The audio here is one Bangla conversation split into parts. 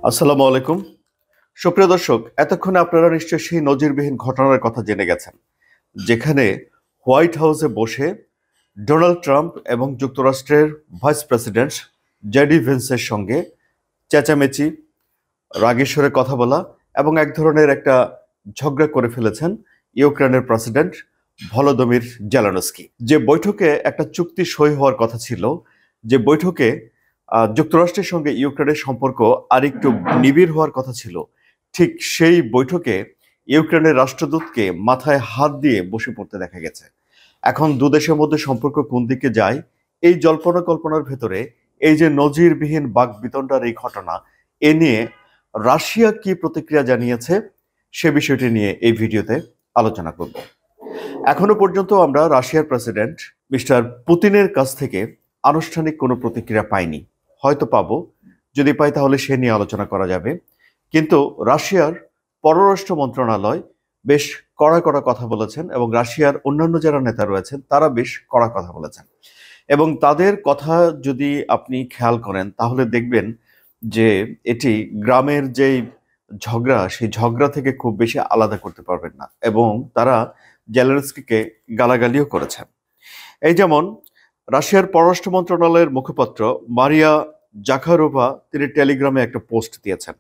আসসালামু আলাইকুম। সুপ্রিয় দর্শক, এতক্ষণে আপনারা নিশ্চয়ই সেই নজিরবিহীন ঘটনার কথা জেনে গেছেন, যেখানে হোয়াইট হাউসে বসে ডোনাল্ড ট্রাম্প এবং যুক্তরাষ্ট্রের ভাইস প্রেসিডেন্ট জেডি ভেন্সের সঙ্গে চেঁচামেচি, রাগেশ্বরে কথা বলা এবং এক ধরনের একটা ঝগড়া করে ফেলেছেন ইউক্রেনের প্রেসিডেন্ট ভলোদিমির জেলেনস্কি। যে বৈঠকে একটা চুক্তি সই হওয়ার কথা ছিল, যে বৈঠকে যুক্তরাষ্ট্রের সঙ্গে ইউক্রেনের সম্পর্ক আরেকটু নিবিড় হওয়ার কথা ছিল, ঠিক সেই বৈঠকে ইউক্রেনের রাষ্ট্রদূতকে মাথায় হাত দিয়ে বসে পড়তে দেখা গেছে। এখন দু দেশের মধ্যে সম্পর্ক কোন দিকে যায়, এই জল্পনা কল্পনার ভেতরে এই যে নজিরবিহীন বাকবিতণ্ডার এই ঘটনা, এ নিয়ে রাশিয়া কি প্রতিক্রিয়া জানিয়েছে সে বিষয়টি নিয়ে এই ভিডিওতে আলোচনা করব। এখনো পর্যন্ত আমরা রাশিয়ার প্রেসিডেন্ট মিস্টার পুতিনের কাছ থেকে আনুষ্ঠানিক কোনো প্রতিক্রিয়া পাইনি। হয়তো পাবো, যদি পাই তাহলে সে নিয়ে আলোচনা করা যাবে। কিন্তু রাশিয়ার পররাষ্ট্র মন্ত্রণালয় বেশ কড়া কড়া কথা বলেছেন, এবং রাশিয়ার অন্যান্য যারা নেতা রয়েছেন তারা বেশ কড়া কথা বলেছেন। এবং তাদের কথা যদি আপনি খেয়াল করেন তাহলে দেখবেন যে এটি গ্রামের যেই ঝগড়া, সেই ঝগড়া থেকে খুব বেশি আলাদা করতে পারবেন না। এবং তারা জেলেনস্কিকে গালাগালিও করেছেন। এই যেমন রাশিয়ার পররাষ্ট্র মন্ত্রণালয়ের মুখপাত্র মারিয়া জাখারোভা তিনি টেলিগ্রামে একটা পোস্ট দিয়েছেন।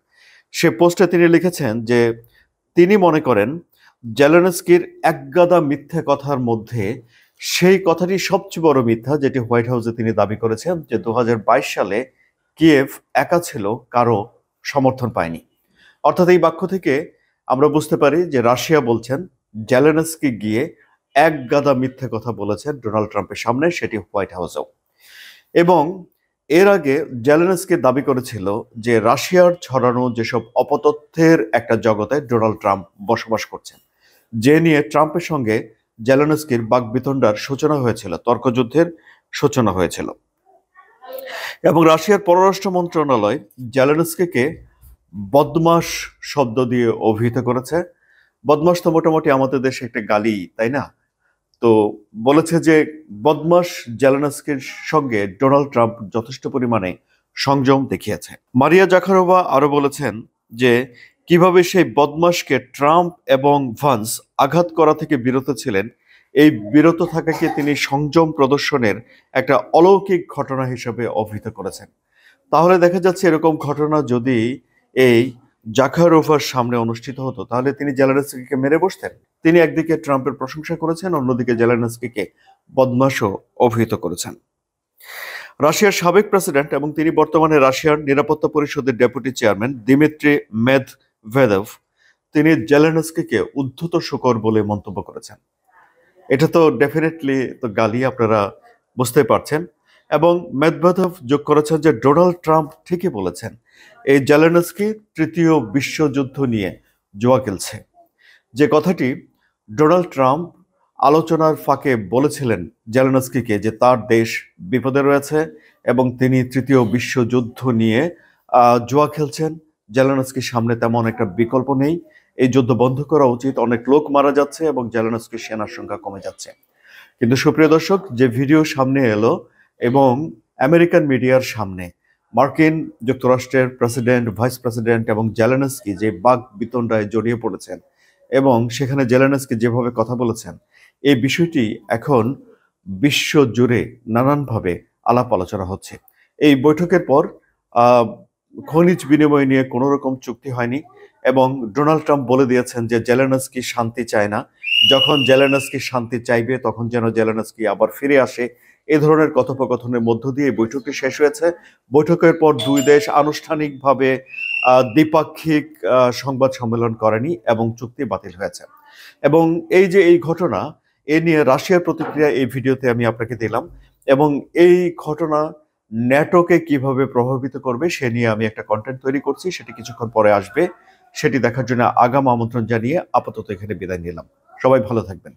সে পোস্টে তিনি লিখেছেন যে তিনি মনে করেন জেলেনস্কির একগাদা মিথ্যে কথার মধ্যে সেই কথাটি সবচেয়ে বড় মিথ্যা, যেটি হোয়াইট হাউসে তিনি দাবি করেছেন যে 2022 সালে কিয়েভ একা ছিল, কারো সমর্থন পায়নি। অর্থাৎ এই বাক্য থেকে আমরা বুঝতে পারি যে রাশিয়া বলছেন জেলেনস্কি গিয়ে এক গাদা মিথ্যে কথা বলেছেন ডোনাল্ড ট্রাম্পের সামনে, সেটি হোয়াইট হাউসেও। এবং এর আগে জেলেনস্কি দাবি করেছিল যে রাশিয়ার ছড়ানো যেসব অপতথ্যের একটা জগতে ডোনাল্ড ট্রাম্প বসবাস করছেন, যে নিয়ে ট্রাম্পের সঙ্গে জেলেনস্কির বাকবিতণ্ডার সূচনা হয়েছিল, তর্কযুদ্ধের সূচনা হয়েছিল। এবং রাশিয়ার পররাষ্ট্র মন্ত্রণালয় জেলেনস্কিকে বদমাশ শব্দ দিয়ে অভিহিত করেছে। বদমাশ তো মোটামুটি আমাদের দেশে একটা গালি, তাই না? তো বলেছে যে বদমাশ জেলেনস্কির সঙ্গে ডোনাল্ড ট্রাম্প যথেষ্ট পরিমাণে সংযম দেখিয়েছে। মারিয়া জাখারোভা আরো বলেছেন যে কিভাবে সেই বদমাশকে ট্রাম্প এবং ভান্স আঘাত করা থেকে বিরত ছিলেন, এই বিরত থাকাকে তিনি সংযম প্রদর্শনের একটা অলৌকিক ঘটনা হিসেবে অভিহিত করেছেন। তাহলে দেখা যাচ্ছে এরকম ঘটনা যদি এই জাখারোভার সামনে অনুষ্ঠিত হতো তাহলে তিনি জেলেনস্কিকে মেরে বসতেন। তিনি একদিকে ট্রাম্পের প্রশংসা করেছেন, অন্যদিকে জেলেনস্কিকে বদমাশও অভিহিত করেছেন। রাশিয়ার সাবেক প্রেসিডেন্ট এবং তিনি বর্তমানে রাশিয়ার নিরাপত্তা পরিষদের ডেপুটি চেয়ারম্যান দিমিত্রি মেদভেদেভ তিনি জেলেনস্কিকে উদ্ধত শূকর বলে মন্তব্য করেছেন। এটা তো ডেফিনেটলি তো গালি, আপনারা বুঝতে পারছেন। এবং মেদভেদেভ যোগ করেছেন যে ডোনাল্ড ট্রাম্প ঠিকই বলেছেন, এই জেলেনস্কি তৃতীয় বিশ্বযুদ্ধ নিয়ে জুয়া খেলছে। যে কথাটি ডোনাল্ড ট্রাম্প আলোচনার ফাঁকে বলেছিলেন জেলেনস্কিকে যে তার দেশ বিপদে রয়েছে এবং তিনি তৃতীয় বিশ্বযুদ্ধ নিয়ে জুয়া খেলছেন। জেলেনস্কির সামনে তেমন একটা বিকল্প নেই, এই যুদ্ধ বন্ধ করা উচিত, অনেক লোক মারা যাচ্ছে এবং জেলেনস্কির সেনার সংখ্যা কমে যাচ্ছে। কিন্তু সুপ্রিয় দর্শক, যে ভিডিও সামনে এলো এবং আমেরিকান মিডিয়ার সামনে মার্কিন যুক্তরাষ্ট্রের প্রেসিডেন্ট, ভাইস প্রেসিডেন্ট এবং জেলেনস্কি যে বাক বিতণ্ডায় জড়িয়ে পড়েছেন এবং সেখানে জেলেনস্কি যেভাবে কথা বলেছেন, এই বিষয়টি এখন বিশ্ব জুড়ে নানানভাবে আলাপ আলোচনা হচ্ছে। এই বৈঠকের পর খনিজ বিনিময় নিয়ে কোনো রকম চুক্তি হয়নি এবং ডোনাল্ড ট্রাম্প বলে দিয়েছেন যে জেলেনস্কি শান্তি চায় না, যখন জেলেনস্কি শান্তি চাইবে তখন যেন জেলেনস্কি আবার ফিরে আসে। এ ধরনের কথোপকথনের মধ্য দিয়ে বৈঠকটি শেষ হয়েছে। বৈঠকের পর দুই দেশ আনুষ্ঠানিকভাবে দ্বিপাক্ষিক সংবাদ সম্মেলন করেনি এবং চুক্তি বাতিল হয়েছে। এবং এই যে এই ঘটনা, এ নিয়ে রাশিয়ার প্রতিক্রিয়া এই ভিডিওতে আমি আপনাকে দিলাম। এবং এই ঘটনা ন্যাটোকে কিভাবে প্রভাবিত করবে সে নিয়ে আমি একটা কন্টেন্ট তৈরি করছি, সেটি কিছুক্ষণ পরে আসবে। সেটি দেখার জন্য আগাম আমন্ত্রণ জানিয়ে আপাতত এখানে বিদায় নিলাম। সবাই ভালো থাকবেন।